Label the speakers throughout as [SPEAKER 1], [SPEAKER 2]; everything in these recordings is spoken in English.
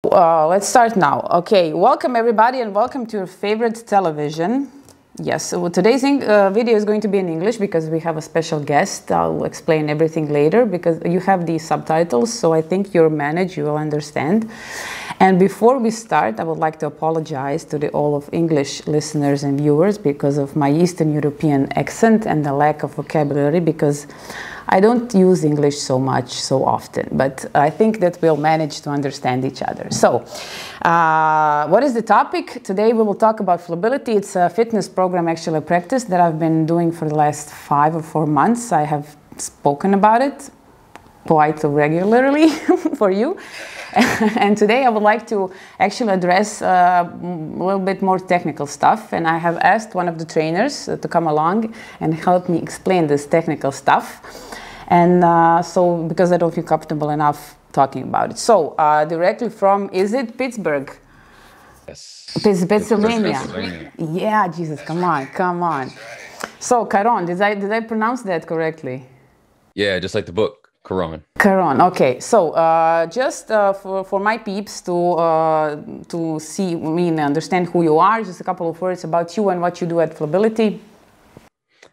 [SPEAKER 1] Let's start now. Okay, welcome everybody and welcome to your favorite television. Yes, so today's video is going to be in English because we have a special guest. I'll explain everything later because you have these subtitles, so I think you're managed, you will understand. And before we start, I would like to apologize to all of English listeners and viewers because of my Eastern European accent and the lack of vocabulary, because I don't use English so much, so often, but I think that we'll manage to understand each other. So, what is the topic? Today we will talk about Flobility. It's a fitness program, actually a practice that I've been doing for the last 5 or 4 months. I have spoken about it quite regularly for you. And today I would like to actually address a little bit more technical stuff, and I have asked one of the trainers to come along and help me explain this technical stuff. And so, because I don't feel comfortable enough talking about it. So, directly from, is it Pittsburgh?
[SPEAKER 2] Yes.
[SPEAKER 1] Pennsylvania. Yeah, Jesus, come on. So, Karon, did I pronounce that correctly?
[SPEAKER 2] Yeah, just like the book.
[SPEAKER 1] Karon, okay. So just for my peeps to see me and understand who you are, just a couple of words about you and what you do at Flobility.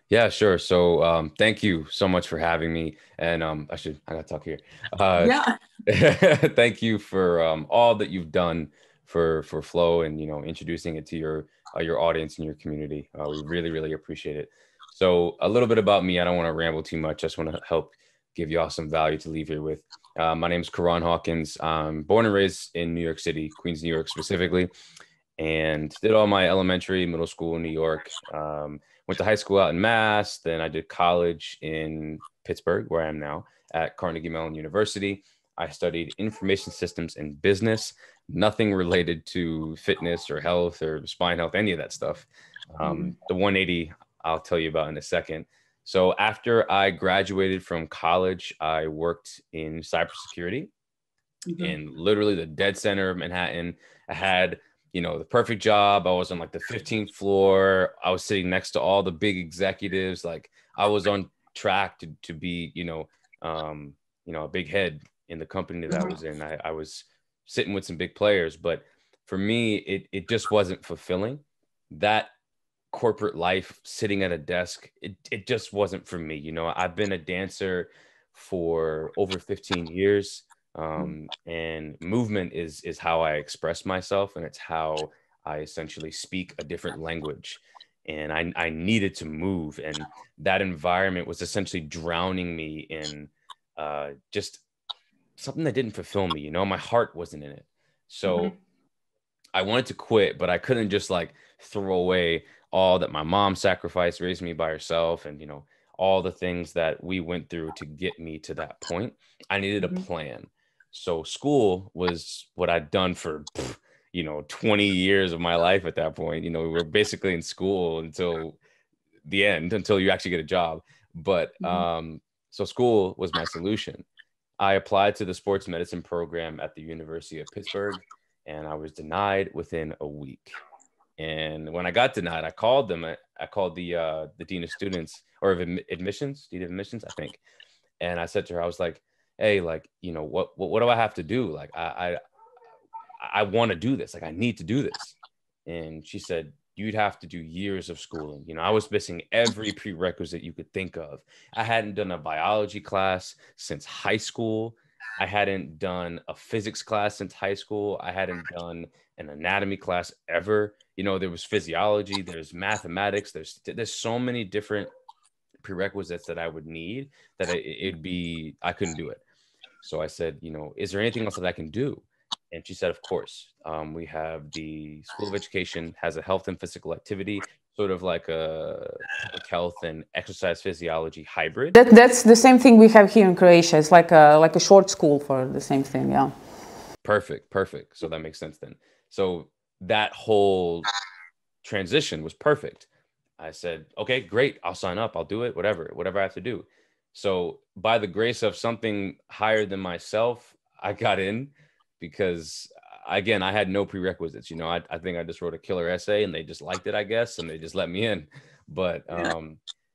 [SPEAKER 2] Yeah, sure. So thank you so much for having me. And I gotta talk here.
[SPEAKER 1] Yeah.
[SPEAKER 2] Thank you for all that you've done for Flow and, you know, introducing it to your audience and your community. We really, really appreciate it. So a little bit about me. I don't want to ramble too much. I just want to help give y'all some value to leave here with. My name is Karon Hawkins. I'm born and raised in New York City, Queens, New York specifically, and did all my elementary, middle school in New York. Went to high school out in Mass. Then I did college in Pittsburgh, where I am now, at Carnegie Mellon University. I studied information systems and business, nothing related to fitness or health or spine health, any of that stuff. The 180 I'll tell you about in a second. So after I graduated from college, I worked in cybersecurity in literally the dead center of Manhattan. I had, you know, the perfect job. I was on like the 15th floor. I was sitting next to all the big executives. Like I was on track to be, a big head in the company that I was in. I was sitting with some big players, but for me, it just wasn't fulfilling. That corporate life, sitting at a desk, it just wasn't for me. You know, I've been a dancer for over 15 years, and movement is how I express myself, and it's how I essentially speak a different language. And I needed to move, and that environment was essentially drowning me in just something that didn't fulfill me. You know, my heart wasn't in it. So I wanted to quit, but I couldn't just like throw away all that my mom sacrificed, raised me by herself, and, you know, all the things that we went through to get me to that point. I needed a plan. So school was what I'd done for, 20 years of my life at that point. You know, we were basically in school until the end, until you actually get a job. But so school was my solution. I applied to the sports medicine program at the University of Pittsburgh, and I was denied within a week. And when I got denied, I called them. I called the dean of students, or of admissions, dean of admissions, I think. And I said to her, I was like, "Hey, like, you know, what do I have to do? Like, I want to do this. Like, I need to do this." And she said, "You'd have to do years of schooling." You know, I was missing every prerequisite you could think of. I hadn't done a biology class since high school. I hadn't done a physics class since high school. I hadn't done an anatomy class ever. You know, there was physiology, there's mathematics, there's so many different prerequisites that I would need that I couldn't do it. So I said, you know, is there anything else that I can do? And she said, of course. We have the School of Education has a health and physical activity, sort of like a public health and exercise physiology hybrid.
[SPEAKER 1] That's the same thing we have here in Croatia. It's like a short school for the same thing, yeah.
[SPEAKER 2] Perfect. So that makes sense then. So that whole transition was perfect. I said, okay, great. I'll sign up. I'll do it. Whatever I have to do. So by the grace of something higher than myself, I got in because, again, I had no prerequisites. You know, I think I just wrote a killer essay and they just liked it, I guess, and they just let me in. But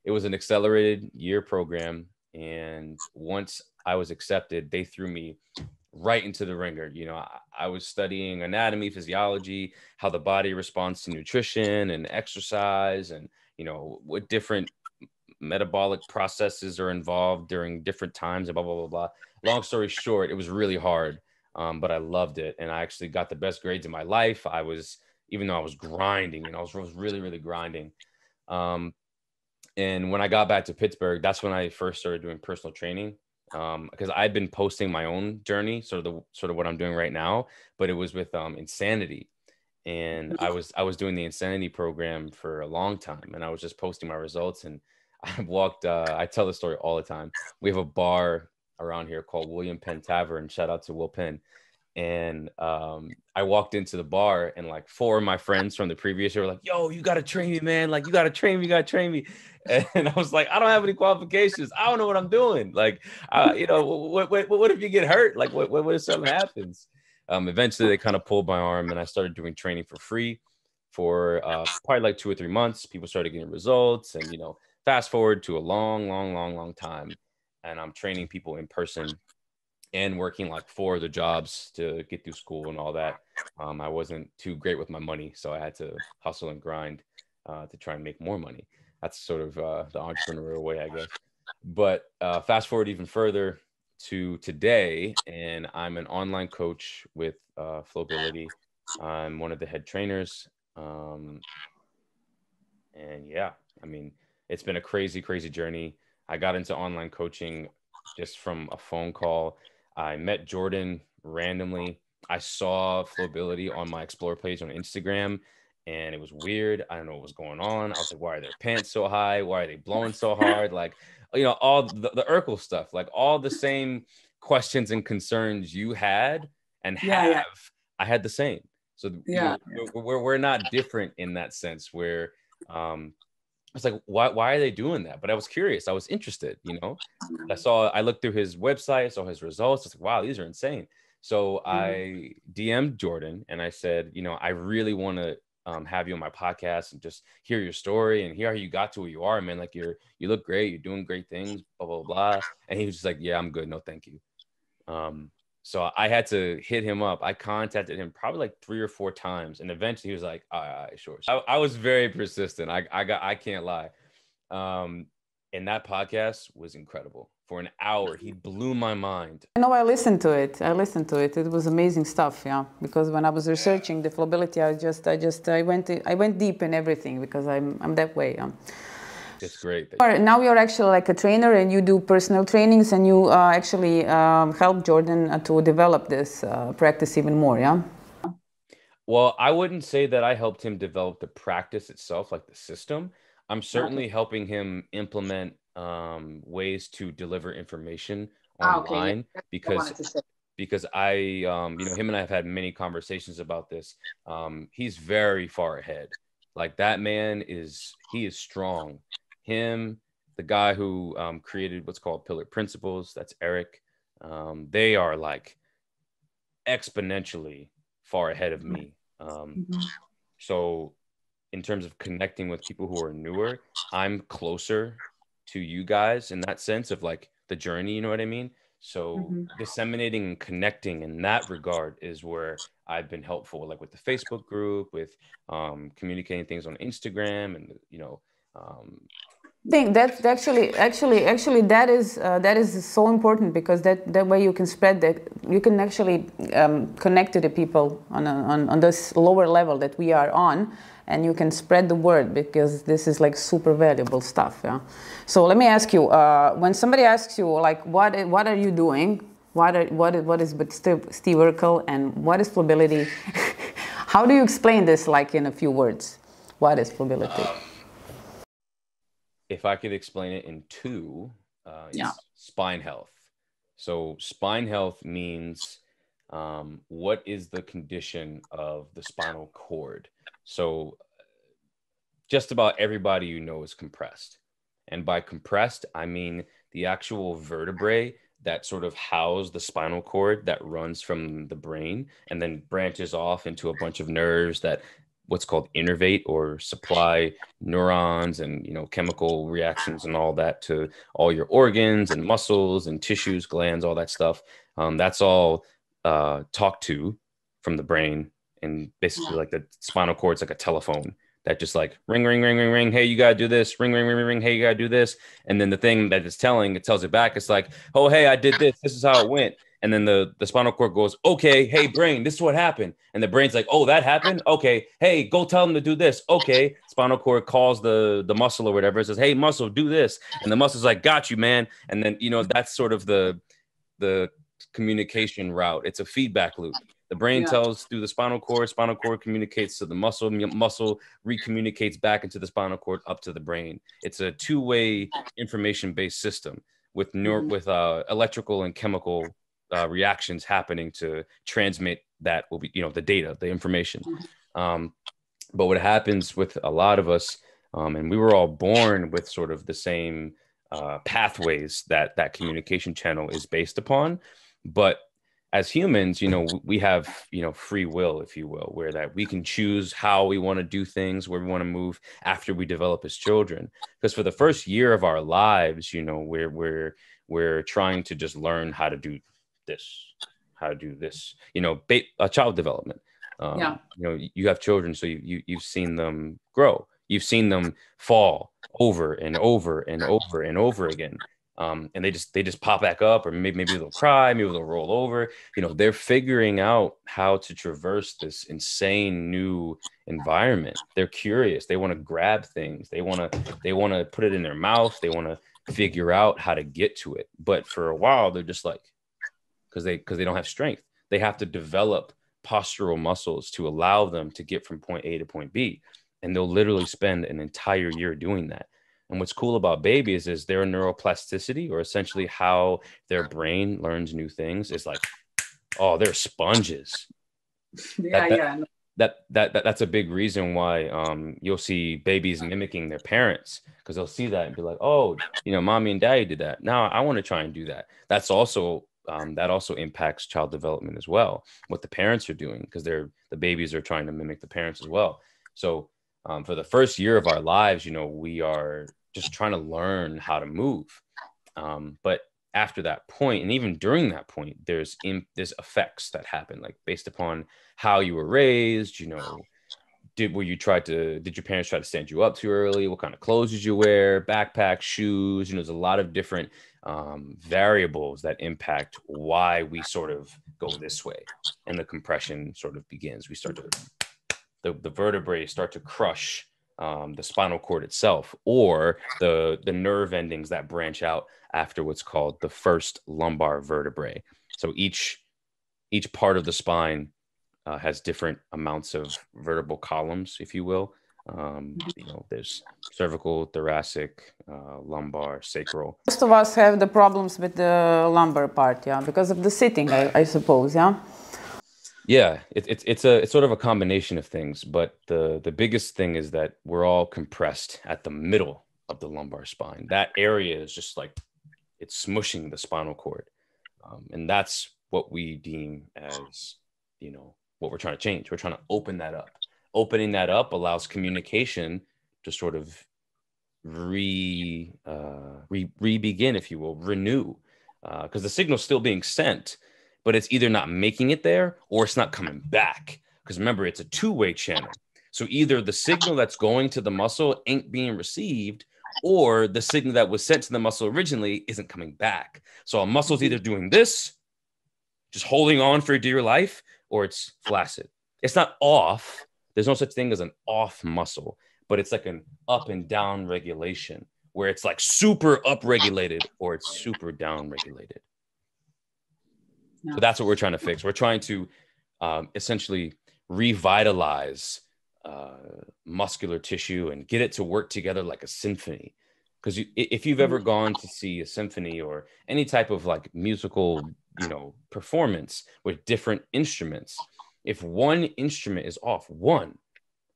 [SPEAKER 2] it was an accelerated year program. And once I was accepted, they threw me right into the ringer. I was studying anatomy, physiology, how the body responds to nutrition and exercise, and, what different metabolic processes are involved during different times and blah, blah, blah, blah. Long story short, it was really hard, but I loved it. And I actually got the best grades in my life. Even though I was grinding, I was really, really grinding. And when I got back to Pittsburgh, that's when I first started doing personal training. Because I'd been posting my own journey, sort of what I'm doing right now, but it was with insanity. And I was doing the insanity program for a long time, and I was just posting my results. And I tell the story all the time. We have a bar around here called William Penn Tavern. Shout out to Will Penn. And I walked into the bar, and like 4 of my friends from the previous year were like, "Yo, you got to train me, man. Like, you got to train me. You got to train me." And I was like, "I don't have any qualifications. I don't know what I'm doing. Like, what if you get hurt? Like, what if something happens?" Eventually they kind of pulled my arm, and I started doing training for free for probably like 2 or 3 months. People started getting results, and, fast forward to a long time. And I'm training people in person and working like 4 other jobs to get through school and all that. I wasn't too great with my money, so I had to hustle and grind to try and make more money. That's sort of the entrepreneurial way, I guess. But fast forward even further to today, and I'm an online coach with Flobility. I'm one of the head trainers. And yeah, I mean, it's been a crazy journey. I got into online coaching just from a phone call. I met Jordan randomly. I saw Flobility on my Explore page on Instagram, and it was weird. I don't know what was going on. I was like, why are their pants so high? Why are they blowing so hard? Like, all the Urkel stuff, like all the same questions and concerns you had and have, I had the same. So we're not different in that sense, where I was like, why are they doing that? But I was curious. I was interested, I looked through his website, saw his results. I was like, wow, these are insane. So I DM'd Jordan and I said, I really want to have you on my podcast and just hear your story and hear how you got to where you are, man. Like, you look great. You're doing great things, blah, blah, blah. And he was just like, yeah, I'm good. No, thank you. So I had to hit him up. I contacted him probably like 3 or 4 times. And eventually he was like, all right, sure. I was very persistent. I can't lie. And that podcast was incredible. For an hour, he blew my mind.
[SPEAKER 1] I listened to it. It was amazing stuff, yeah. Because when I was researching the Flobility, I went deep in everything because I'm that way. Yeah.
[SPEAKER 2] It's great.
[SPEAKER 1] Now you're actually like a trainer, and you do personal trainings, and you actually help Jordan to develop this practice even more, yeah?
[SPEAKER 2] Well, I wouldn't say that I helped him develop the practice itself, like the system. I'm certainly helping him implement ways to deliver information online, because I, him and I have had many conversations about this. He's very far ahead. Like, that man he is strong. Him, the guy who created what's called Pillar Principles, that's Eric. They are like exponentially far ahead of me. So in terms of connecting with people who are newer, I'm closer to you guys in that sense of like the journey, you know what I mean? So disseminating and connecting in that regard is where I've been helpful, like with the Facebook group, with communicating things on Instagram, and
[SPEAKER 1] I think that actually that is so important, because that way you can spread that, you can actually connect to the people on this lower level that we are on, and you can spread the word, because this is like super valuable stuff. Yeah. So let me ask you, when somebody asks you like, what are you doing? What is Steve Urkel, and what is Flobility? How do you explain this, like in a few words? What is Flobility?
[SPEAKER 2] If I could explain it in 2, it's spine health. So spine health means what is the condition of the spinal cord. So just about everybody is compressed. And by compressed, I mean the actual vertebrae that sort of house the spinal cord that runs from the brain and then branches off into a bunch of nerves that what's called innervate or supply neurons and, chemical reactions and all that to all your organs and muscles and tissues, glands, all that stuff. That's all talked to from the brain, and basically like the spinal cord is like a telephone that just like ring, ring, ring, ring, ring. Hey, you gotta do this. Ring, ring, ring, ring, ring. Hey, you gotta do this. And then the thing that it's telling, it tells it back. It's like, oh, hey, I did this. This is how it went. And then the spinal cord goes, okay, hey, brain, this is what happened. And the brain's like, oh, that happened. Okay, hey, go tell them to do this. Okay, spinal cord calls the muscle or whatever. It says, hey, muscle, do this. And the muscle's like, got you, man. And then, that's sort of the communication route. It's a feedback loop. The brain tells through the spinal cord communicates to the muscle recommunicates back into the spinal cord up to the brain. It's a two-way information-based system with electrical and chemical reactions happening to transmit that will be, the data, the information. But what happens with a lot of us, and we were all born with sort of the same pathways that communication channel is based upon, but as humans, we have, free will, if you will, where that we can choose how we want to do things, where we want to move after we develop as children. Because for the first year of our lives, we're trying to just learn how to do this, child development. You have children, so you've seen them grow. You've seen them fall over and over and over and over again. And they just pop back up, or maybe they'll cry, maybe they'll roll over. They're figuring out how to traverse this insane new environment. They're curious. They want to grab things. They want to put it in their mouth. They want to figure out how to get to it. But for a while, they're just like, because they don't have strength. They have to develop postural muscles to allow them to get from point A to point B. And they'll literally spend an entire year doing that. And what's cool about babies is their neuroplasticity, or essentially how their brain learns new things, is like, oh, they're sponges. That's a big reason why you'll see babies mimicking their parents, because they'll see that and be like, oh, mommy and daddy did that. Now I want to try and do that. That's also that also impacts child development as well, what the parents are doing, because the babies are trying to mimic the parents as well. So for the first year of our lives, we are just trying to learn how to move. But after that point, and even during that point, there's effects that happen, like based upon how you were raised. Did your parents try to stand you up too early? What kind of clothes did you wear? Backpack, shoes? There's a lot of different variables that impact why we sort of go this way, and the compression sort of begins. We start to the vertebrae start to crush the spinal cord itself, or the nerve endings that branch out after what's called the first lumbar vertebrae. So each part of the spine has different amounts of vertebral columns, if you will. There's cervical, thoracic, lumbar, sacral.
[SPEAKER 1] Most of us have the problems with the lumbar part, because of the sitting, I suppose,
[SPEAKER 2] Yeah, it's sort of a combination of things, but the biggest thing is that we're all compressed at the middle of the lumbar spine. That area is just like, it's smushing the spinal cord, and that's what we deem as, what we're trying to change. We're trying to open that up. Opening that up allows communication to sort of re-begin, if you will, renew, because the signal's still being sent, but it's either not making it there or it's not coming back. Because remember, it's a two-way channel. So either the signal that's going to the muscle ain't being received, or the signal that was sent to the muscle originally isn't coming back. So a muscle's either doing this, just holding on for dear life, or it's flaccid. It's not off. There's no such thing as an off muscle, but it's like an up and down regulation, where it's like super up regulated or it's super down regulated. No. So that's what we're trying to fix. We're trying to essentially revitalize muscular tissue and get it to work together like a symphony. Because if you've ever gone to see a symphony or any type of like musical, performance with different instruments, if one instrument is off, it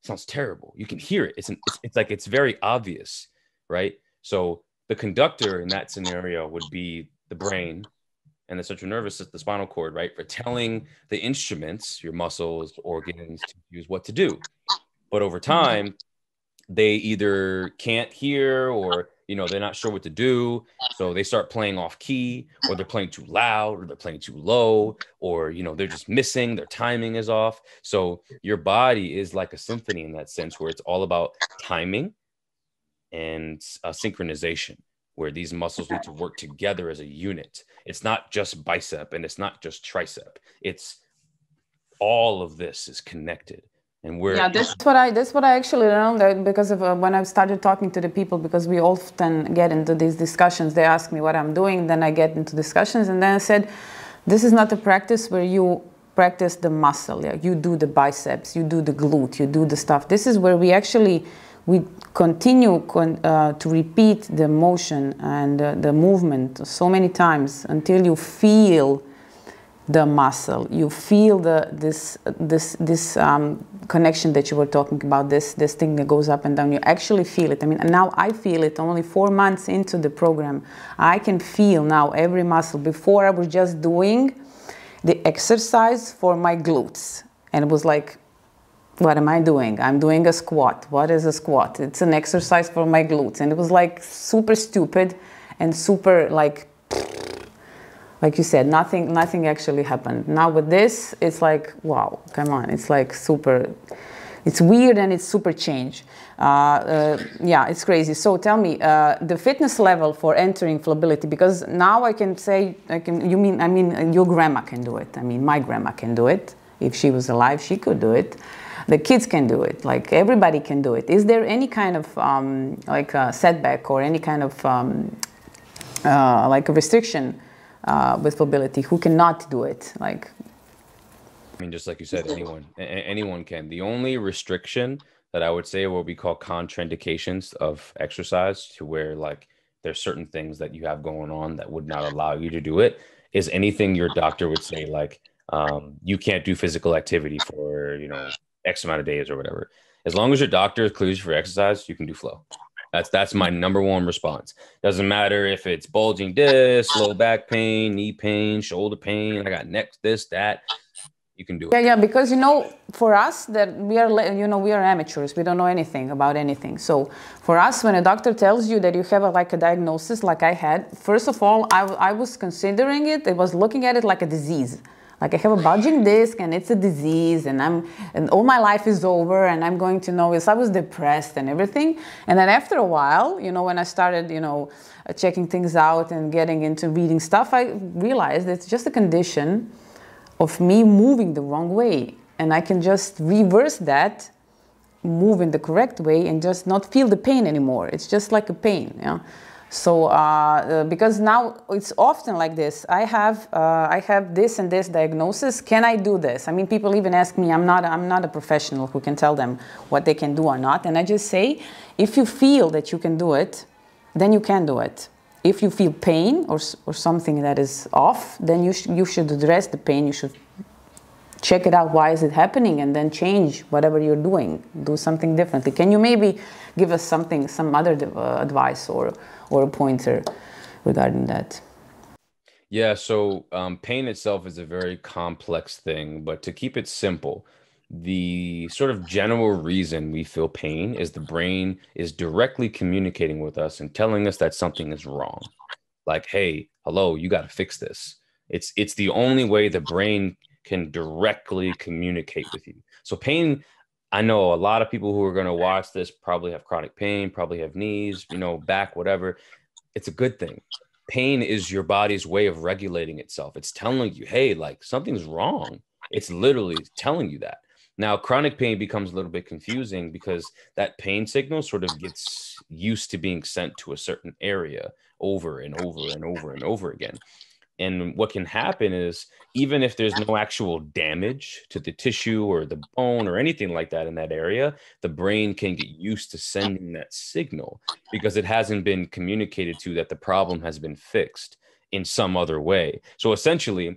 [SPEAKER 2] sounds terrible. You can hear it. It's very obvious, right? So the conductor in that scenario would be the brain and the central nervous system, the spinal cord, right? For telling the instruments, your muscles, organs, tissues, what to do. But over time, they either can't hear or you know, they're not sure what to do. So they start playing off key, or they're playing too loud, or they're playing too low, or, you know, they're just missing, their timing is off. So your body is like a symphony in that sense, where it's all about timing and synchronization, where these muscles need to work together as a unit. It's not just bicep and it's not just tricep. It's all of this is connected. And we're
[SPEAKER 1] that's what I actually learned, because of when I started talking to the people, because we often get into these discussions. They ask me what I'm doing, then I get into discussions, and then I said, this is not a practice where you practice the muscle. Yeah, you do the biceps, you do the glute, you do the stuff. This is where we continue to repeat the motion and the movement so many times until you feel the muscle, you feel this connection that you were talking about, this thing that goes up and down. You actually feel it. I mean, now I feel it only 4 months into the program. I can feel now every muscle. Before I was just doing the exercise for my glutes, and it was like, what am I doing? I'm doing a squat. What is a squat? It's an exercise for my glutes. And it was like super stupid and super like you said, nothing actually happened. Now with this, it's like, wow, come on. It's like super, it's weird and it's super change. Yeah, it's crazy. So tell me, the fitness level for entering Flobility, because now I can say, I mean, your grandma can do it. I mean, my grandma can do it. If she was alive, she could do it. The kids can do it. Like everybody can do it. Is there any kind of like a setback or any kind of like a restriction with Flobility? Who cannot do it? Like,
[SPEAKER 2] I mean, just like you said, anyone can. The only restriction that I would say, what we call contraindications of exercise, to where like there's certain things that you have going on that would not allow you to do it, is anything your doctor would say, like, you can't do physical activity for, you know, X amount of days or whatever. As long as your doctor clears you for exercise, you can do flow. That's my number one response. Doesn't matter if it's bulging disc, low back pain, knee pain, shoulder pain. I got neck, this, that. You can do it.
[SPEAKER 1] Yeah, because, you know, for us that we are, you know, we are amateurs. We don't know anything about anything. So for us, when a doctor tells you that you have like a diagnosis like I had, first of all, I was considering it. I was looking at it like a disease. Like I have a bulging disc and it's a disease, and all my life is over and I'm going to know this. I was depressed and everything. And then after a while, you know, when I started, you know, checking things out and getting into reading stuff, I realized it's just a condition of me moving the wrong way. And I can just reverse that, move in the correct way, and just not feel the pain anymore. It's just like a pain, yeah. So because now it's often like this, I have this and this diagnosis. Can I do this? I mean, people even ask me. I'm not a professional who can tell them what they can do or not. And I just say, if you feel that you can do it, then you can do it. If you feel pain or something that is off, then you should address the pain. You should check it out. Why is it happening? And then change whatever you're doing. Do something differently. Can you maybe give us some other advice or a pointer regarding that?
[SPEAKER 2] Yeah, so pain itself is a very complex thing, but to keep it simple, the sort of general reason we feel pain is the brain is directly communicating with us and telling us that something is wrong. Like, hey, hello, you got to fix this. It's the only way the brain can directly communicate with you. So pain, I know a lot of people who are going to watch this probably have chronic pain, probably have knees, you know, back, whatever. It's a good thing. Pain is your body's way of regulating itself. It's telling you, hey, like something's wrong. It's literally telling you that. Now, chronic pain becomes a little bit confusing because that pain signal sort of gets used to being sent to a certain area over and over and over and over again. And what can happen is, even if there's no actual damage to the tissue or the bone or anything like that in that area, the brain can get used to sending that signal because it hasn't been communicated to that the problem has been fixed in some other way. So essentially,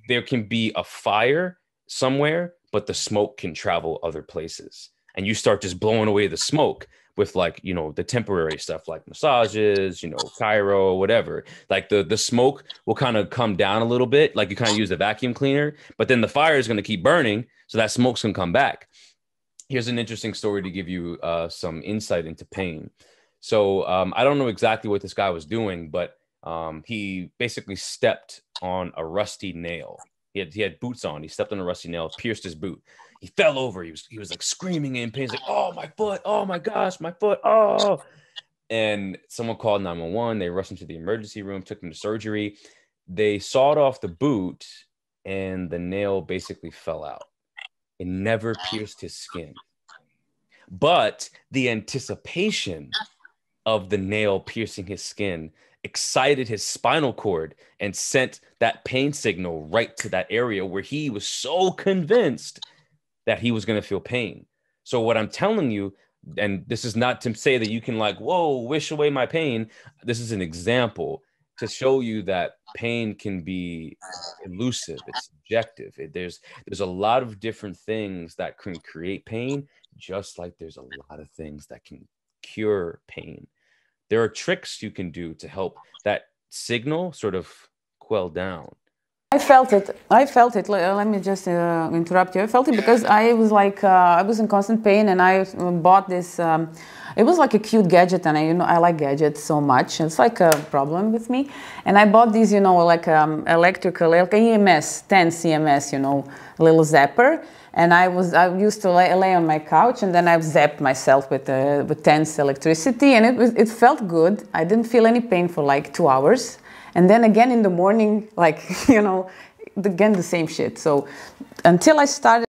[SPEAKER 2] there can be a fire somewhere, but the smoke can travel other places. And you start just blowing away the smoke with, like, you know, the temporary stuff like massages, you know, chiro, whatever. Like the smoke will kind of come down a little bit, like you kind of use a vacuum cleaner, but then the fire is going to keep burning, so that smoke's going to come back. Here's an interesting story to give you some insight into pain. So I don't know exactly what this guy was doing, but he basically stepped on a rusty nail. He had boots on. He stepped on a rusty nail, pierced his boot. He fell over. He was like screaming in pain. He's like, oh, my foot. Oh, my gosh, my foot. Oh. And someone called 911. They rushed him to the emergency room, took him to surgery. They sawed off the boot, and the nail basically fell out. It never pierced his skin. But the anticipation of the nail piercing his skin excited his spinal cord and sent that pain signal right to that area where he was so convinced that he was going to feel pain. So what I'm telling you, and this is not to say that you can like, whoa, wish away my pain. This is an example to show you that pain can be elusive. It's subjective. There's a lot of different things that can create pain, just like there's a lot of things that can cure pain. There are tricks you can do to help that signal sort of quell down.
[SPEAKER 1] I felt it. Let me just interrupt you. I felt it because I was like, I was in constant pain, and I bought this. It was like a cute gadget, and I like gadgets so much. It's like a problem with me. And I bought these, like electrical, like EMS, 10 CMS, little zapper. And I used to lay on my couch, and then I zapped myself with tense electricity, and it felt good. I didn't feel any pain for like 2 hours. And then again in the morning, like, again the same shit. So until I started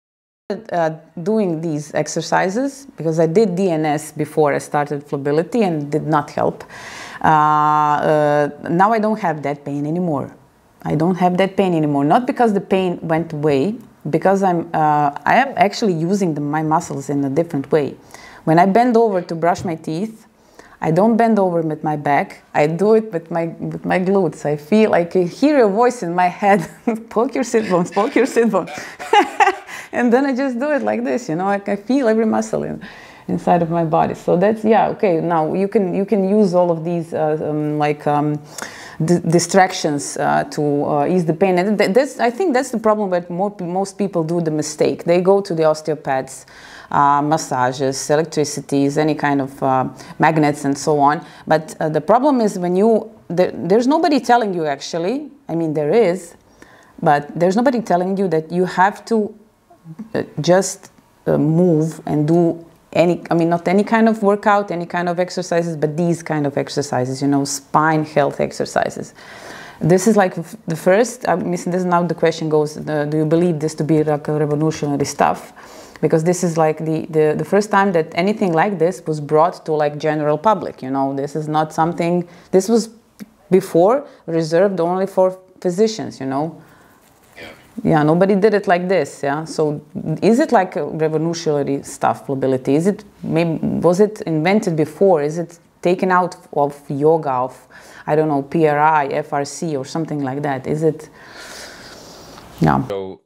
[SPEAKER 1] doing these exercises, because I did DNS before I started Flobility and it did not help. Now I don't have that pain anymore. I don't have that pain anymore. Not because the pain went away, because I am actually using my muscles in a different way. When I bend over to brush my teeth, I don't bend over with my back. I do it with my glutes. I feel like I hear a voice in my head, poke your sit bones, poke your sit bones. And then I just do it like this, like I feel every muscle inside of my body. So that's, yeah, okay. Now you can use all of these distractions to ease the pain. And I think that's the problem that most people do the mistake. They go to the osteopaths, massages, electricities, any kind of magnets and so on. But the problem is when there's nobody telling you actually, I mean there is, but there's nobody telling you that you have to just move and do not any kind of workout, any kind of exercises, but these kind of exercises, spine health exercises. This is like the first, this is now the question goes, do you believe this to be like a revolutionary stuff? Because this is like the first time that anything like this was brought to like general public, this is not something, this was before reserved only for physicians, Yeah, nobody did it like this, yeah. So is it like a revolutionary stuff, Flobility? Was it invented before? Is it taken out of yoga, of, I don't know, PRI, FRC or something like that? Is it, yeah.
[SPEAKER 2] So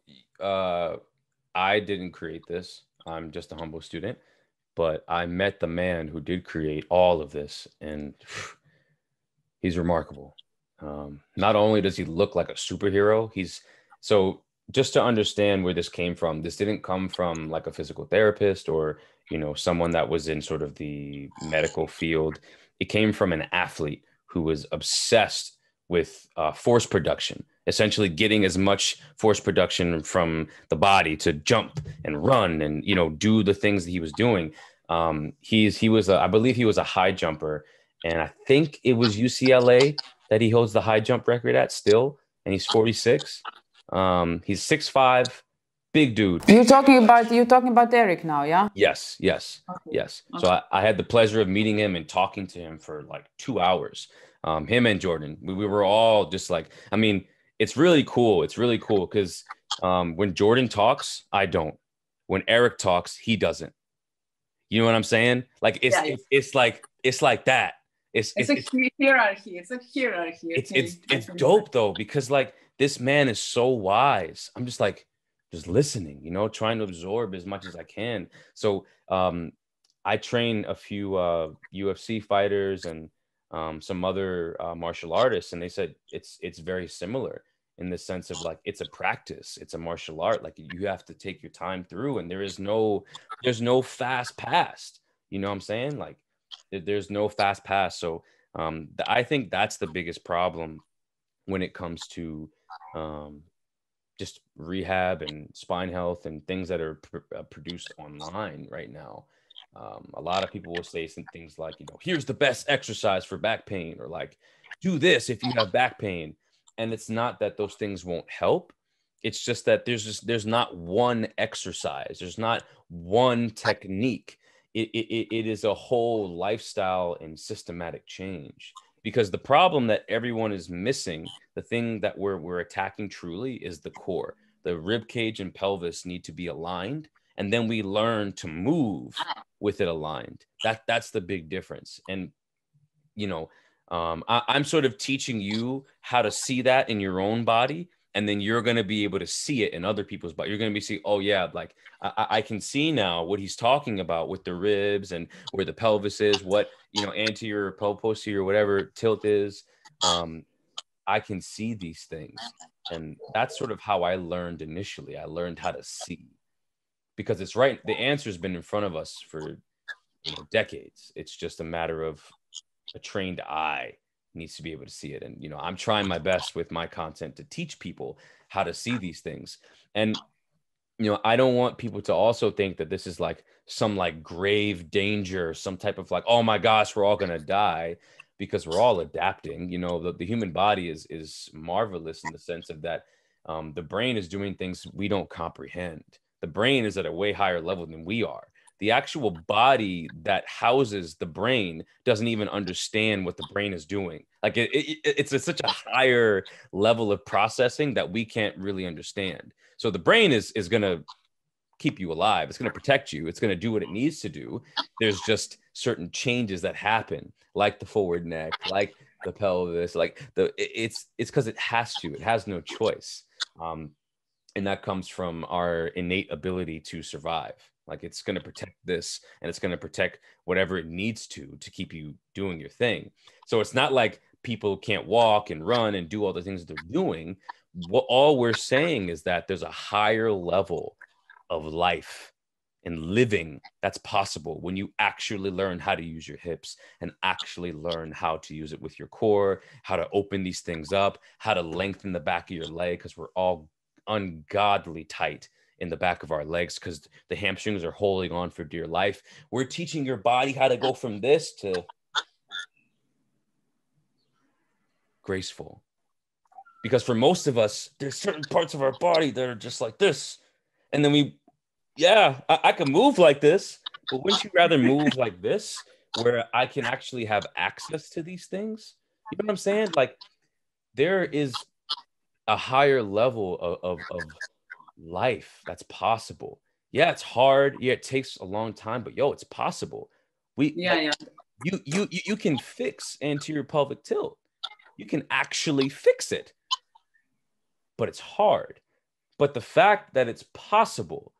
[SPEAKER 2] I didn't create this. I'm just a humble student, but I met the man who did create all of this, and he's remarkable. Not only does he look like a superhero, so just to understand where this came from, this didn't come from like a physical therapist or, someone that was in sort of the medical field. It came from an athlete who was obsessed with force production, essentially getting as much force production from the body to jump and run and, do the things that he was doing. I believe he was a high jumper, and I think it was UCLA that he holds the high jump record at still, and he's 46. He's 6'5", big dude.
[SPEAKER 1] You're talking about Eric now, yeah?
[SPEAKER 2] Yes. Okay. So I had the pleasure of meeting him and talking to him for like 2 hours. Him and Jordan, we were all just like, it's really cool. It's really cool because when Jordan talks, I don't. When Eric talks, he doesn't. You know what I'm saying? Like it's like that. It's a hierarchy. It's a hierarchy. It's dope though, because like this man is so wise. I'm just listening, trying to absorb as much as I can. So I train a few UFC fighters and some other martial artists, and they said it's very similar in the sense of like it's a practice, it's a martial art. Like you have to take your time through, and there's no fast pass. You know what I'm saying? Like There's no fast pass. So I think that's the biggest problem when it comes to just rehab and spine health and things that are produced online right now. A lot of people will say some things like, you know, here's the best exercise for back pain, or like, do this if you have back pain. And it's not that those things won't help. It's just that there's not one exercise. There's not one technique. It is a whole lifestyle and systematic change, because the problem that everyone is missing, the thing that we're attacking truly, is the core. The rib cage and pelvis need to be aligned, and then we learn to move with it aligned. That's the big difference. And you know, I'm sort of teaching you how to see that in your own body, and then you're going to be able to see it in other people's body. You're going to be seeing, oh yeah, like I can see now what he's talking about with the ribs and where the pelvis is, what, you know, anterior, posterior, whatever tilt is. I can see these things. And that's sort of how I learned initially. I learned how to see, because it's right. The answer has been in front of us for, you know, decades. It's just a matter of a trained eye needs to be able to see it. And, you know, I'm trying my best with my content to teach people how to see these things. And, you know, I don't want people to also think that this is like some like grave danger, some type of like, oh my gosh, we're all going to die, because we're all adapting. You know, the human body is marvelous in the sense of that the brain is doing things we don't comprehend. The brain is at a way higher level than we are. The actual body that houses the brain doesn't even understand what the brain is doing. Like it's such a higher level of processing that we can't really understand. So the brain is going to keep you alive. It's going to protect you. It's going to do what it needs to do. There's just certain changes that happen, like the forward neck, like the pelvis, like it's because it has to. It has no choice. And that comes from our innate ability to survive. Like it's going to protect this, and it's going to protect whatever it needs to keep you doing your thing. So it's not like people can't walk and run and do all the things that they're doing. All we're saying is that there's a higher level of life and living that's possible when you actually learn how to use your hips and actually learn how to use it with your core, how to open these things up, how to lengthen the back of your leg, because we're all ungodly tight in the back of our legs because the hamstrings are holding on for dear life. We're teaching your body how to go from this to graceful. Because for most of us, there's certain parts of our body that are just like this. And then I can move like this, but wouldn't you rather move like this, where I can actually have access to these things? You know what I'm saying? Like there is a higher level of life that's possible. Yeah, it's hard. Yeah, it takes a long time, but yo, it's possible. You can fix anterior pelvic tilt. You can actually fix it, but it's hard. But the fact that it's possible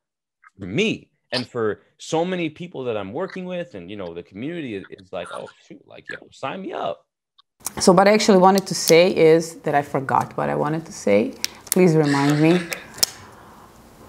[SPEAKER 2] for me and for so many people that I'm working with, and you know, the community is like, oh shoot, like yo, sign me up.
[SPEAKER 1] So what I actually wanted to say is that I forgot what I wanted to say. Please remind me.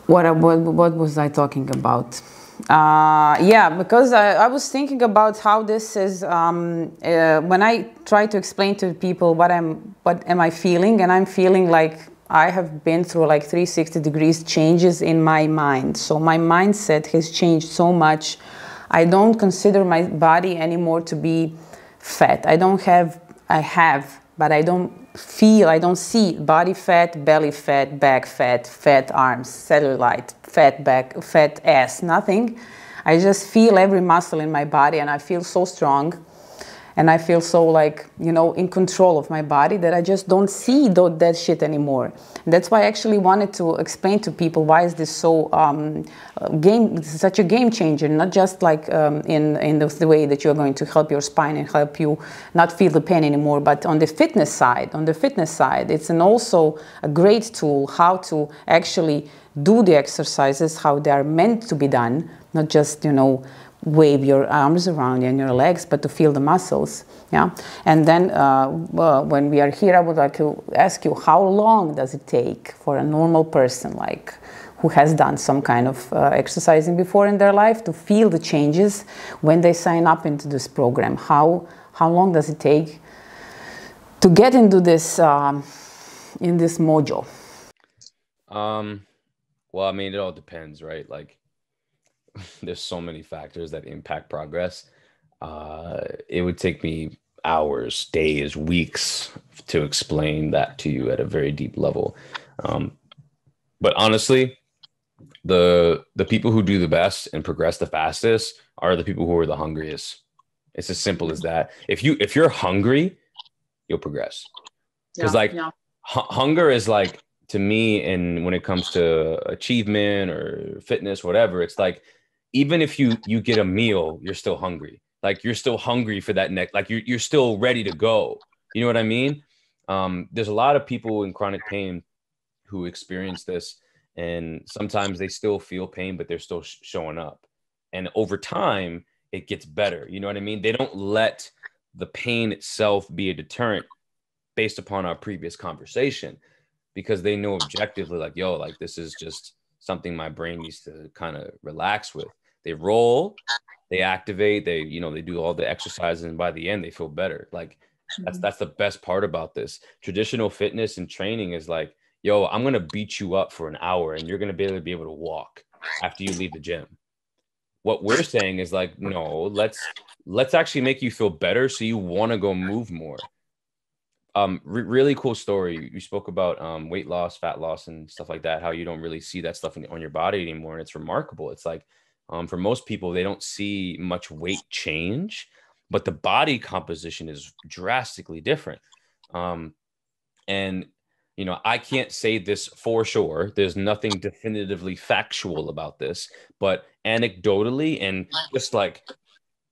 [SPEAKER 1] What was I talking about? Yeah, because I was thinking about how this is, when I try to explain to people what am I feeling, and I'm feeling like I have been through like 360 degrees changes in my mind. So my mindset has changed so much. I don't consider my body anymore to be fat. I have, but I don't see body fat, belly fat, back fat, fat arms, cellulite, fat back, fat ass, nothing. I just feel every muscle in my body, and I feel so strong, and I feel so like, you know, in control of my body, that I just don't see that shit anymore. And that's why I actually wanted to explain to people why is this so such a game changer, not just like in the way that you're going to help your spine and help you not feel the pain anymore, but on the fitness side. It's also a great tool how to actually do the exercises, how they are meant to be done, not just, you know, wave your arms around and your legs, but to feel the muscles. Yeah. And then when we are here, I would like to ask you, how long does it take for a normal person, like who has done some kind of exercising before in their life to feel the changes when they sign up into this program. How long does it take to get into this in this mojo?
[SPEAKER 2] Well, I mean, it all depends, right? Like, there's so many factors that impact progress. It would take me hours, days, weeks to explain that to you at a very deep level. But honestly, the people who do the best and progress the fastest are the people who are the hungriest. It's as simple as that. If you're hungry, you'll progress. Because hunger is like, to me, and when it comes to achievement or fitness, whatever, it's like, even if you get a meal, you're still hungry. Like, you're still hungry for that next, like you're still ready to go. You know what I mean? There's a lot of people in chronic pain who experience this, and sometimes they still feel pain, but they're still showing up. And over time, it gets better. You know what I mean? They don't let the pain itself be a deterrent based upon our previous conversation, because they know objectively, like, yo, like, this is just something my brain needs to kind of relax with. They roll, they activate, they do all the exercises, and by the end, they feel better. Like, that's the best part about this. Traditional fitness and training is like, yo, I'm going to beat you up for an hour and you're going to be able to walk after you leave the gym. What we're saying is like, no, let's actually make you feel better so you want to go move more. Really cool story. You spoke about weight loss, fat loss, and stuff like that, how you don't really see that stuff on your body anymore. And it's remarkable. It's like, for most people, they don't see much weight change, but the body composition is drastically different. And, I can't say this for sure. There's nothing definitively factual about this, but anecdotally, and just like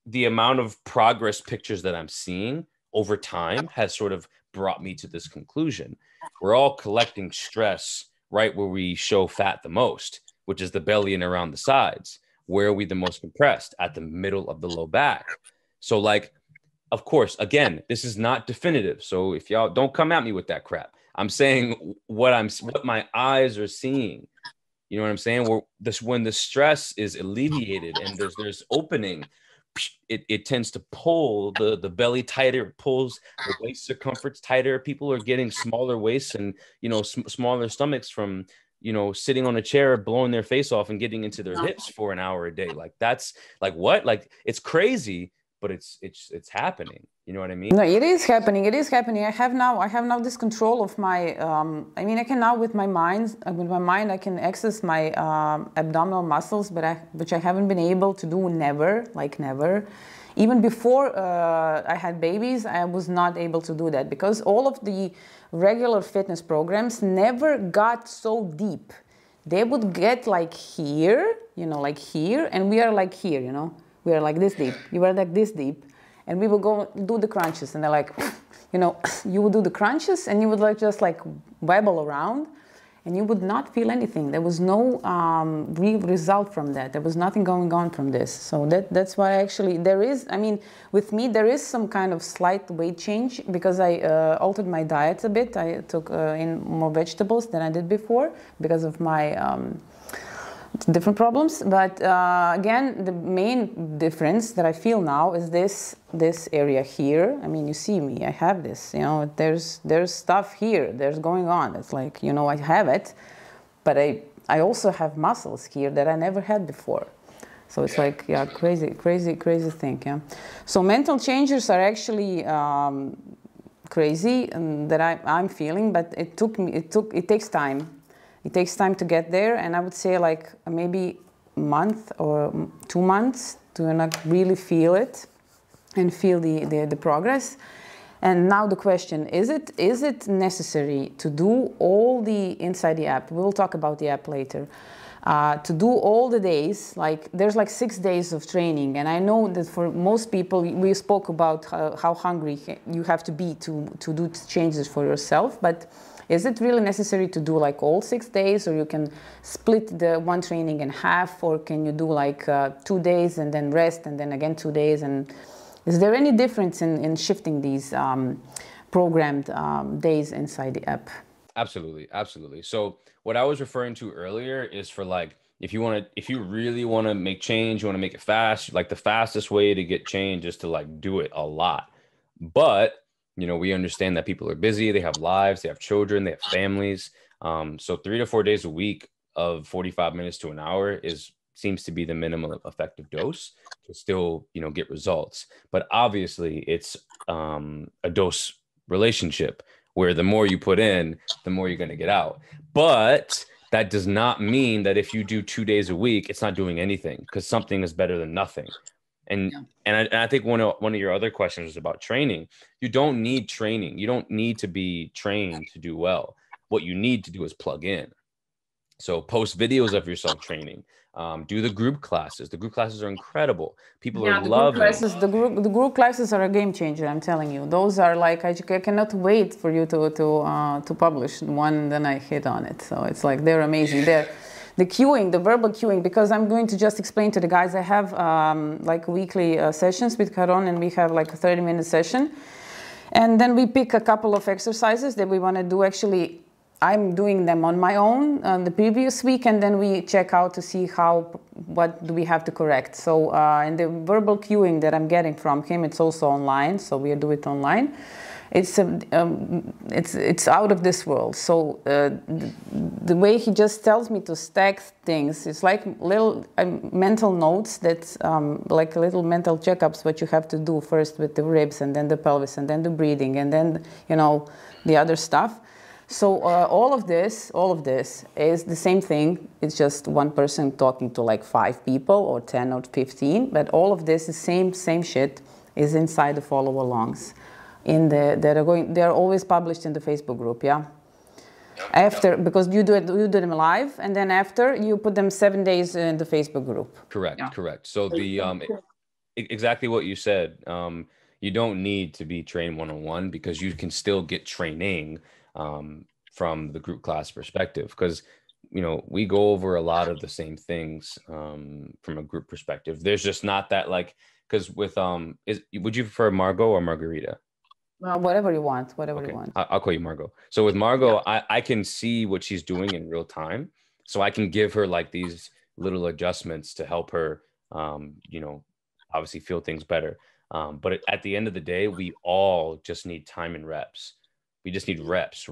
[SPEAKER 2] the amount of progress pictures that I'm seeing over time has sort of brought me to this conclusion. We're all collecting stress right where we show fat the most, which is the belly and around the sides. Where are we the most compressed? At the middle of the low back. So, like, of course, again, this is not definitive. So if y'all don't come at me with that crap, I'm saying what my eyes are seeing. You know what I'm saying? When the stress is alleviated and there's opening, it tends to pull the belly tighter. It pulls the waist circumference tighter. People are getting smaller waists and, smaller stomachs from, sitting on a chair, blowing their face off and getting into their hips for an hour a day. Like, that's like, what? Like, it's crazy, but it's happening. You know what I mean?
[SPEAKER 1] No, it is happening. It is happening. I have now this control of my, I can now with my mind, I can access my abdominal muscles, which I haven't been able to do never. Even before I had babies, I was not able to do that because all of the regular fitness programs never got so deep. They would get like here, like here, and we are like here, we are like this deep. You are like this deep. And we will go do the crunches, and they're like, you would do the crunches, and you would just wobble around, and you would not feel anything. There was no real result from that. There was nothing going on from this. So that's why actually there is. With me there is some kind of slight weight change because I altered my diet a bit. I took in more vegetables than I did before because of my different problems, but again, the main difference that I feel now is this area here. You see me, I have this, there's stuff here, there's going on. It's like, I have it, but I also have muscles here that I never had before. So it's like, yeah, crazy thing, yeah. So mental changes are actually crazy and that I'm feeling, but it takes time. It takes time to get there, and I would say like maybe a month or 2 months to really feel it and feel the progress. And now the question, is it necessary to do all the inside the app? We'll talk about the app later. To do all the days, there's 6 days of training, and I know that for most people, we spoke about how hungry you have to be to do changes for yourself, but is it really necessary to do all 6 days, or you can split the one training in half, or can you do 2 days and then rest and then again 2 days? And is there any difference in shifting these programmed days inside the app?
[SPEAKER 2] Absolutely. Absolutely. So what I was referring to earlier is for like, if you really want to make change, you want to make it fast, like the fastest way to get change is to like do it a lot. But, you know, we understand that people are busy, they have lives, they have children, they have families. So 3 to 4 days a week of 45 minutes to an hour seems to be the minimum effective dose to still, you know, get results. But obviously it's a dose relationship where the more you put in, the more you're going to get out. But that does not mean that if you do 2 days a week, it's not doing anything, because something is better than nothing. And
[SPEAKER 1] Yeah.
[SPEAKER 2] and I think one of your other questions was about training. You don't need training. You don't need to be trained to do well. What you need to do is plug in. So post videos of yourself training. Do the group classes. The group classes are incredible. People are loving.
[SPEAKER 1] The group classes are a game changer. I'm telling you, those are like I cannot wait for you to publish one. Then I hit on it. So it's like they're amazing. The cueing, the verbal cueing, because I'm going to just explain to the guys. I have like weekly sessions with Karon, and we have like a 30-minute session, and then we pick a couple of exercises that we want to do. Actually, I'm doing them on my own the previous week, and then we check out to see what do we have to correct. So, and the verbal cueing that I'm getting from him, it's also online. So we do it online. It's out of this world. So the way he just tells me to stack things, it's like little mental notes that's like little mental checkups, what you have to do first with the ribs, and then the pelvis, and then the breathing, and then, you know, the other stuff. So all of this is the same thing. It's just one person talking to like 5 people or 10 or 15, but all of this is same shit is inside the follow-alongs. They're always published in the Facebook group, yeah. After, because you do them live, and then after you put them 7 days in the Facebook group.
[SPEAKER 2] Correct,
[SPEAKER 1] yeah.
[SPEAKER 2] Correct. So exactly what you said. You don't need to be trained one-on-one, because you can still get training from the group class perspective, because, you know, we go over a lot of the same things from a group perspective. There's just not that, like, because with would you prefer Margot or Margarita?
[SPEAKER 1] Well, whatever you want, whatever you want.
[SPEAKER 2] I'll call you Margot. So with Margot, yeah. I can see what she's doing in real time, so I can give her like these little adjustments to help her, you know, obviously feel things better. But at the end of the day, we all just need time and reps. We just need reps.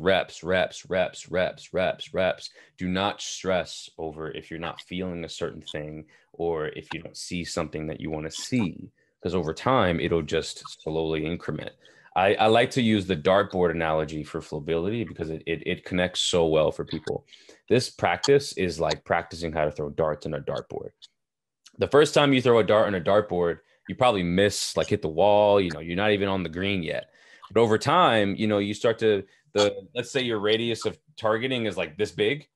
[SPEAKER 2] Do not stress over if you're not feeling a certain thing, or if you don't see something that you want to see, because over time, it'll just slowly increment. I like to use the dartboard analogy for Flobility, because it connects so well for people. This practice is like practicing how to throw darts on a dartboard. The first time you throw a dart on a dartboard, you probably miss, like hit the wall, you know, you're not even on the green yet. But over time, you know, you start to, let's say your radius of targeting is like this big,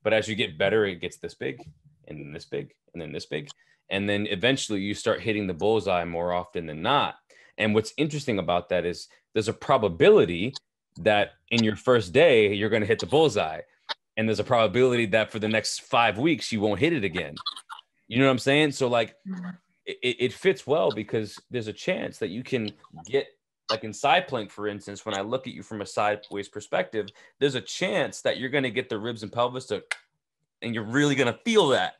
[SPEAKER 2] but as you get better, it gets this big, and then this big, and then this big. And then eventually you start hitting the bullseye more often than not. And what's interesting about that is there's a probability that in your first day, you're going to hit the bullseye. And there's a probability that for the next 5 weeks, you won't hit it again. You know what I'm saying? So like it fits well, because there's a chance that you can get, like in side plank, for instance, when I look at you from a sideways perspective, there's a chance that you're going to get the ribs and pelvis and you're really going to feel that.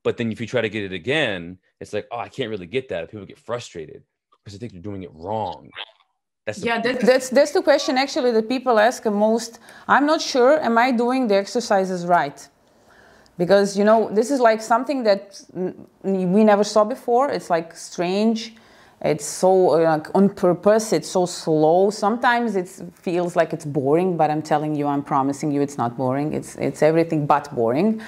[SPEAKER 2] But then if you try to get it again, it's like, oh, I can't really get that. People get frustrated because they think you're doing it wrong. That's
[SPEAKER 1] the question actually that people ask most. I'm not sure, am I doing the exercises right? Because, you know, this is like something that we never saw before. It's like strange. It's so on purpose. It's so slow. Sometimes it feels like it's boring, but I'm telling you, I'm promising you, it's not boring. It's everything but boring.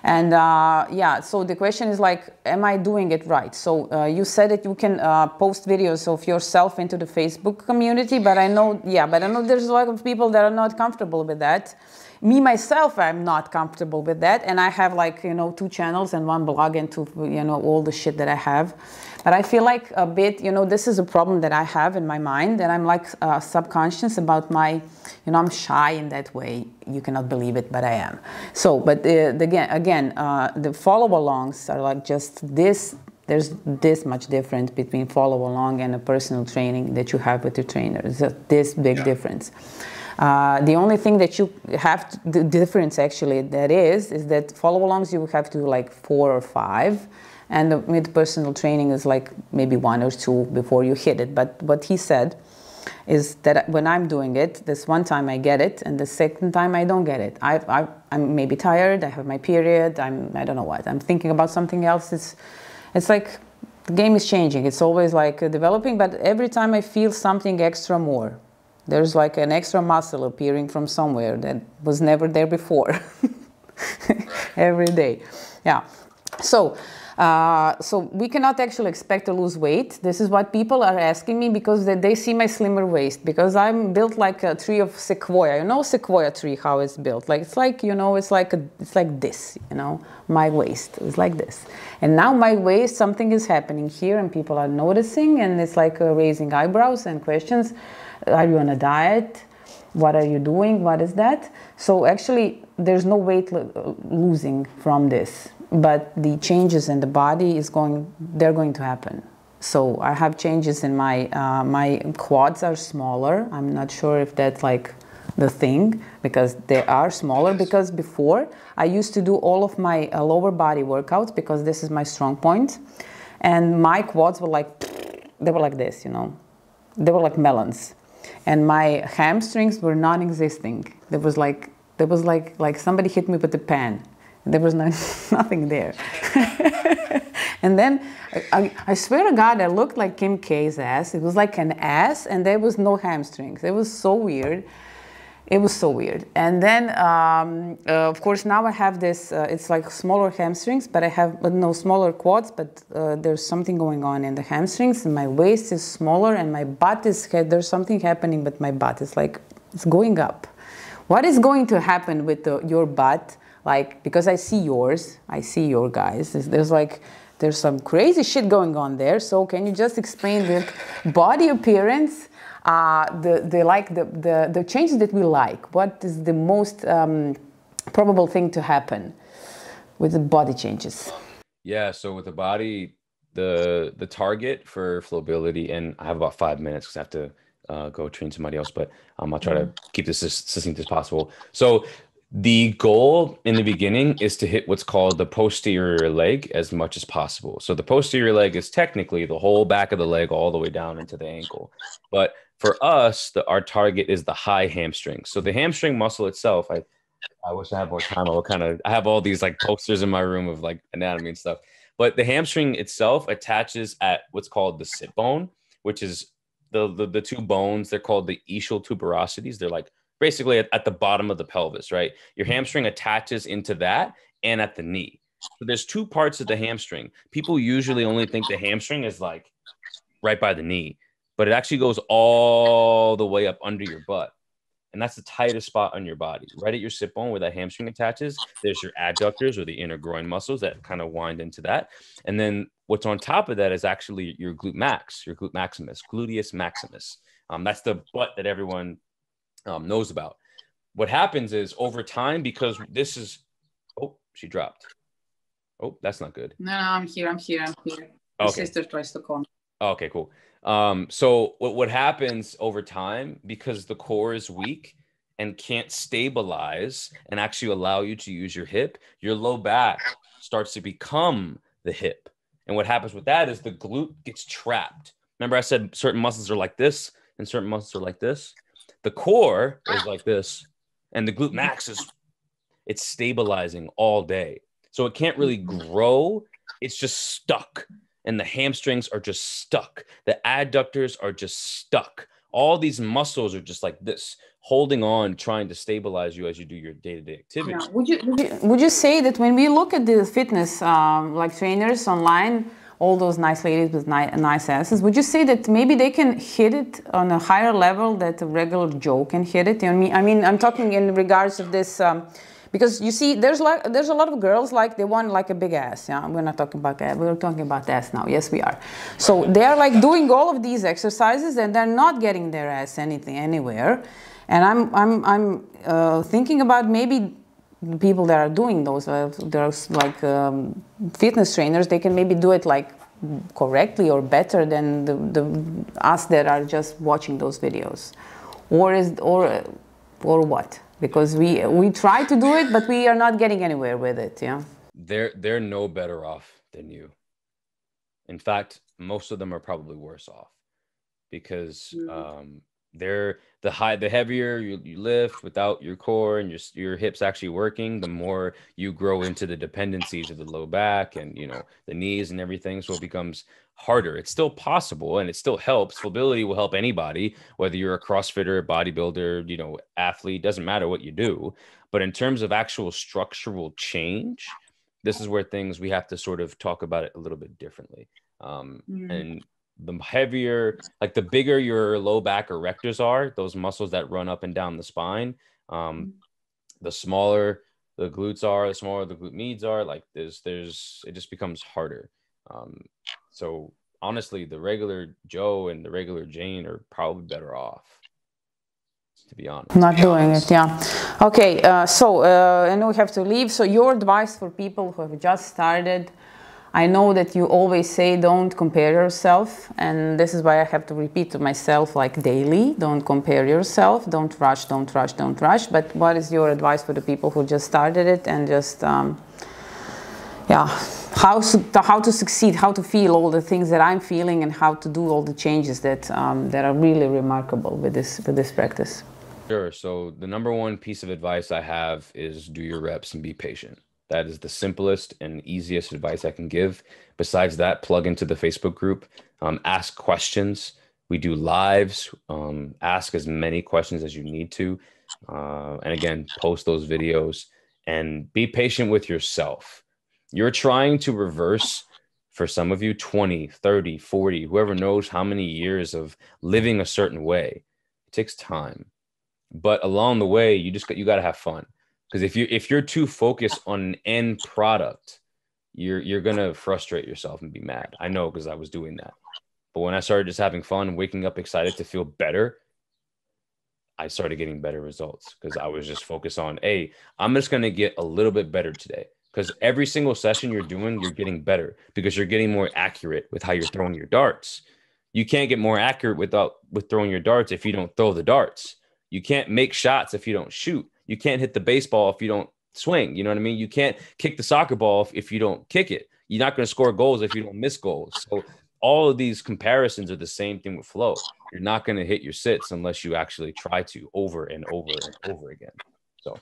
[SPEAKER 1] And yeah, so the question is like, am I doing it right? So you said that you can post videos of yourself into the Facebook community, but I know there's a lot of people that are not comfortable with that. Me, myself, I'm not comfortable with that. And I have like, 2 channels and 1 blog and all the shit that I have. But I feel like a bit, this is a problem that I have in my mind, that I'm like subconscious about my, I'm shy in that way. You cannot believe it, but I am. So, but again, the follow-alongs are like just this. There's this much difference between follow-along and a personal training that you have with your trainer. It's this big difference. The only thing that you have to, the difference actually that is that follow-alongs you have to do like 4 or 5, and with personal training is like maybe 1 or 2 before you hit it. But what he said is that when I'm doing it, this one time I get it, and the second time I don't get it. I'm maybe tired, I have my period, I don't know what, I'm thinking about something else. It's like the game is changing. It's always like developing, but every time I feel something extra more. There's like an extra muscle appearing from somewhere that was never there before. Every day. Yeah. So we cannot actually expect to lose weight. This is what people are asking me because they see my slimmer waist, because I'm built like a tree of sequoia. You know sequoia tree, how it's built. Like it's like, you know, it's like this, you know, my waist is like this. And now my waist, something is happening here and people are noticing, and it's like raising eyebrows and questions. Are you on a diet? What are you doing? What is that? So actually there's no weight losing from this. But the changes in the body they're going to happen. So I have changes in my quads are smaller. I'm not sure if that's like the thing, because they are smaller, because before I used to do all of my lower body workouts because this is my strong point, and my quads were like, they were like this, you know, they were like melons, and my hamstrings were non-existing. There was like somebody hit me with a pan. There was nothing there. And then, I swear to God, I looked like Kim K's ass. It was like an ass, and there was no hamstrings. It was so weird. It was so weird. And then, of course, now I have this, it's like smaller hamstrings, but I have, no, smaller quads, but there's something going on in the hamstrings, and my waist is smaller, and my butt is, there's something happening, but my butt is like, it's going up. What is going to happen with your butt? Like, because I see yours, I see your guys, there's some crazy shit going on there. So can you just explain the body appearance, the changes that we like? What is the most probable thing to happen with the body changes?
[SPEAKER 2] Yeah, so with the body, the target for Flobility, and I have about 5 minutes because I have to go train somebody else, but I'll try to keep this as succinct as possible. So the goal in the beginning is to hit what's called the posterior leg as much as possible. So the posterior leg is technically the whole back of the leg all the way down into the ankle. But for us, our target is the high hamstring. So the hamstring muscle itself, I wish I had more time. I have all these like posters in my room of like anatomy and stuff. But the hamstring itself attaches at what's called the sit bone, which is the two bones. They're called the ischial tuberosities. They're like basically at the bottom of the pelvis, right? Your hamstring attaches into that and at the knee. So there's two parts of the hamstring. People usually only think the hamstring is like right by the knee, but it actually goes all the way up under your butt. And that's the tightest spot on your body, right at your sit bone where that hamstring attaches. There's your adductors or the inner groin muscles that kind of wind into that. And then what's on top of that is actually your glute max, your glute maximus, gluteus maximus. That's the butt that everyone knows about. What happens is over time, because this is, oh, she dropped. Oh, that's not good.
[SPEAKER 3] No, I'm here. My sister tries to call me.
[SPEAKER 2] Okay, cool. So what happens over time, because the core is weak and can't stabilize and actually allow you to use your hip, your low back starts to become the hip. And what happens with that is the glute gets trapped. Remember I said certain muscles are like this and certain muscles are like this? The core is like this, and the glute max it's stabilizing all day. So it can't really grow. It's just stuck. And the hamstrings are just stuck. The adductors are just stuck. All these muscles are just like this, holding on, trying to stabilize you as you do your day-to-day activity.
[SPEAKER 1] Yeah. Would you say that when we look at the fitness like trainers online, all those nice ladies with nice asses, would you say that maybe they can hit it on a higher level that a regular Joe can hit it? I mean, I'm talking in regards of this, because you see, there's a lot of girls like they want like a big ass. Yeah, we're not talking about that. We're talking about ass now. Yes, we are. So they are like doing all of these exercises and they're not getting their ass anywhere. And I'm thinking about maybe the people that are doing those, there's like fitness trainers, they can maybe do it like correctly or better than us that are just watching those videos. Or or what? Because we try to do it, but we are not getting anywhere with it. Yeah.
[SPEAKER 2] They're no better off than you. In fact, most of them are probably worse off because the heavier you lift without your core and your hips actually working, the more you grow into the dependencies of the low back and the knees and everything. So it becomes harder. It's still possible and it still helps. Flobility will help anybody, whether you're a CrossFitter, bodybuilder, athlete, doesn't matter what you do. But in terms of actual structural change, this is where we have to sort of talk about it a little bit differently. And the heavier, like the bigger your low back erectors are, those muscles that run up and down the spine, the smaller the glutes are, the smaller the glute medians are. Like it just becomes harder. So honestly, the regular Joe and the regular Jane are probably better off, to be honest.
[SPEAKER 1] Not doing it, yeah. Okay, so I know we have to leave. So your advice for people who have just started, I know that you always say don't compare yourself, and this is why I have to repeat to myself like daily, don't compare yourself, don't rush, don't rush, don't rush. But what is your advice for the people who just started it and just, how to succeed, how to feel all the things that I'm feeling and how to do all the changes that are really remarkable with this practice?
[SPEAKER 2] Sure. So the number one piece of advice I have is do your reps and be patient. That is the simplest and easiest advice I can give. Besides that, plug into the Facebook group, ask questions. We do lives, ask as many questions as you need to. And again, post those videos and be patient with yourself. You're trying to reverse, for some of you, 20, 30, 40, whoever knows how many years of living a certain way. It takes time. But along the way, you got to have fun. Because if you're too focused on an end product, you're gonna frustrate yourself and be mad. I know, because I was doing that. But when I started just having fun, waking up excited to feel better, I started getting better results because I was just focused on, hey, I'm just gonna get a little bit better today. Because every single session you're doing, you're getting better because you're getting more accurate with how you're throwing your darts. You can't get more accurate with throwing your darts if you don't throw the darts. You can't make shots if you don't shoot. You can't hit the baseball if you don't swing. You know what I mean? You can't kick the soccer ball if you don't kick it. You're not going to score goals if you don't miss goals. So all of these comparisons are the same thing with flow. You're not going to hit your sits unless you actually try to over and over and over again. So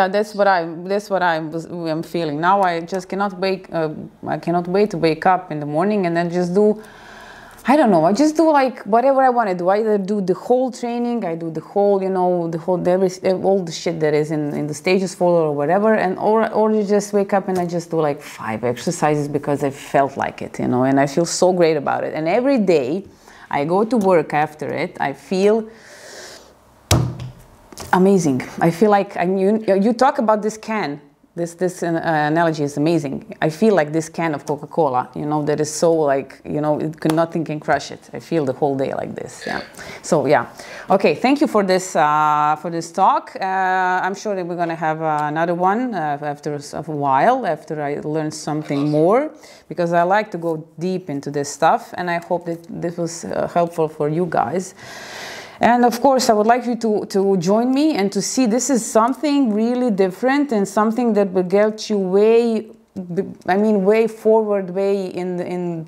[SPEAKER 1] that's what I'm feeling now. I just cannot wait. I cannot wait to wake up in the morning and then just do. I don't know. I just do like whatever I want to do. I either do the whole training, I do the whole, all the shit that is in the stages folder or whatever, or you just wake up and I just do like 5 exercises because I felt like it, and I feel so great about it. And every day I go to work after it, I feel amazing. I feel like you talk about this can. This analogy is amazing. I feel like this can of Coca-Cola, that is so like, nothing can crush it. I feel the whole day like this. Yeah. So yeah. Okay. Thank you for this talk. I'm sure that we're going to have another one after a while, after I learn something more, because I like to go deep into this stuff, and I hope that this was helpful for you guys. And of course, I would like you to join me and to see this is something really different and something that will get you way forward, I'm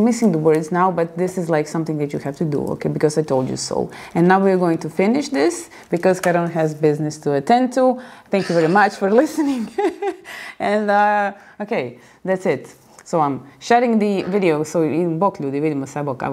[SPEAKER 1] missing the words now, but this is like something that you have to do, okay, because I told you so. And now we're going to finish this because Karon has business to attend to. Thank you very much for listening. And okay, that's it. So I'm sharing the video, so in bok ljudi, vidimo se, bok.